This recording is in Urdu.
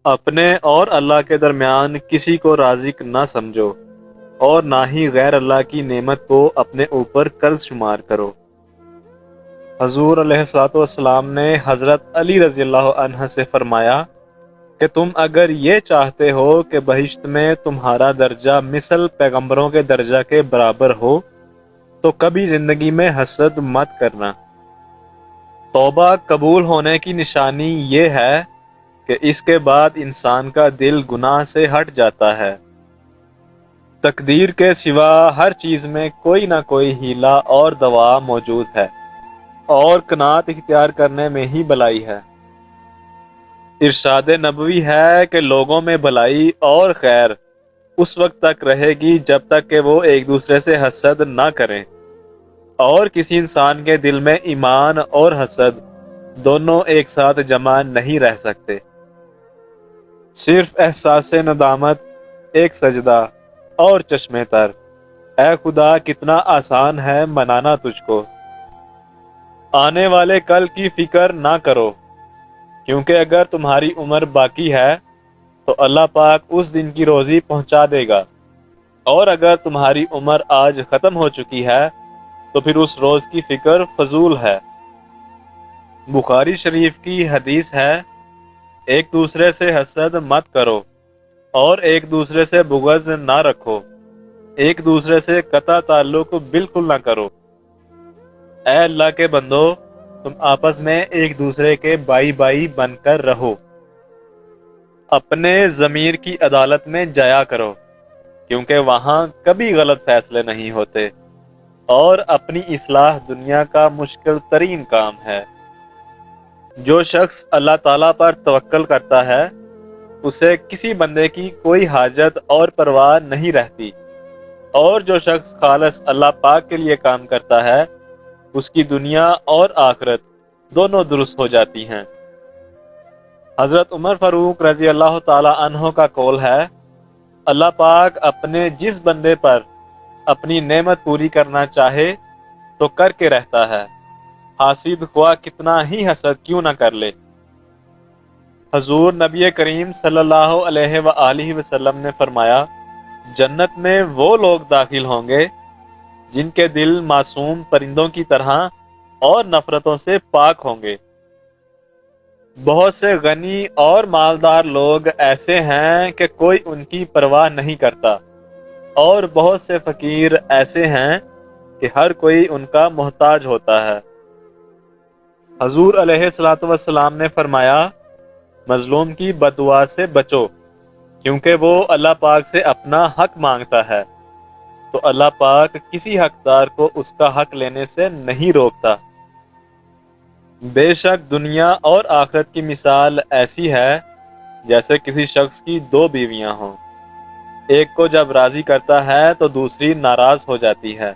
اپنے اور اللہ کے درمیان کسی کو رازق نہ سمجھو اور نہ ہی غیر اللہ کی نعمت کو اپنے اوپر قرض شمار کرو۔ حضور علیہ الصلوۃ والسلام نے حضرت علی رضی اللہ عنہ سے فرمایا کہ تم اگر یہ چاہتے ہو کہ بہشت میں تمہارا درجہ مثل پیغمبروں کے درجہ کے برابر ہو تو کبھی زندگی میں حسد مت کرنا۔ توبہ قبول ہونے کی نشانی یہ ہے کہ اس کے بعد انسان کا دل گناہ سے ہٹ جاتا ہے۔ تقدیر کے سوا ہر چیز میں کوئی نہ کوئی ہیلا اور دوا موجود ہے، اور قناعت اختیار کرنے میں ہی بھلائی ہے۔ ارشاد نبوی ہے کہ لوگوں میں بھلائی اور خیر اس وقت تک رہے گی جب تک کہ وہ ایک دوسرے سے حسد نہ کریں، اور کسی انسان کے دل میں ایمان اور حسد دونوں ایک ساتھ جمع نہیں رہ سکتے۔ صرف احساس ندامت، ایک سجدہ اور چشمے تر، اے خدا کتنا آسان ہے منانا تجھ کو۔ آنے والے کل کی فکر نہ کرو، کیونکہ اگر تمہاری عمر باقی ہے تو اللہ پاک اس دن کی روزی پہنچا دے گا، اور اگر تمہاری عمر آج ختم ہو چکی ہے تو پھر اس روز کی فکر فضول ہے۔ بخاری شریف کی حدیث ہے، ایک دوسرے سے حسد مت کرو اور ایک دوسرے سے بغض نہ رکھو، ایک دوسرے سے قطع تعلق بالکل نہ کرو۔ اے اللہ کے بندو، تم آپس میں ایک دوسرے کے بائی بائی بن کر رہو۔ اپنے ضمیر کی عدالت میں جایا کرو، کیونکہ وہاں کبھی غلط فیصلے نہیں ہوتے، اور اپنی اصلاح دنیا کا مشکل ترین کام ہے۔ جو شخص اللہ تعالیٰ پر توکل کرتا ہے اسے کسی بندے کی کوئی حاجت اور پرواہ نہیں رہتی، اور جو شخص خالص اللہ پاک کے لیے کام کرتا ہے اس کی دنیا اور آخرت دونوں درست ہو جاتی ہیں۔ حضرت عمر فاروق رضی اللہ تعالی عنہ کا قول ہے، اللہ پاک اپنے جس بندے پر اپنی نعمت پوری کرنا چاہے تو کر کے رہتا ہے، حاسد خواہ کتنا ہی حسد کیوں نہ کر لے۔ حضور نبی کریم صلی اللہ علیہ وآلہ وسلم نے فرمایا، جنت میں وہ لوگ داخل ہوں گے جن کے دل معصوم پرندوں کی طرح اور نفرتوں سے پاک ہوں گے۔ بہت سے غنی اور مالدار لوگ ایسے ہیں کہ کوئی ان کی پرواہ نہیں کرتا، اور بہت سے فقیر ایسے ہیں کہ ہر کوئی ان کا محتاج ہوتا ہے۔ حضور علیہ الصلوۃ والسلام نے فرمایا، مظلوم کی بد دعا سے بچو، کیونکہ وہ اللہ پاک سے اپنا حق مانگتا ہے، تو اللہ پاک کسی حقدار کو اس کا حق لینے سے نہیں روکتا۔ بے شک دنیا اور آخرت کی مثال ایسی ہے جیسے کسی شخص کی دو بیویاں ہوں، ایک کو جب راضی کرتا ہے تو دوسری ناراض ہو جاتی ہے۔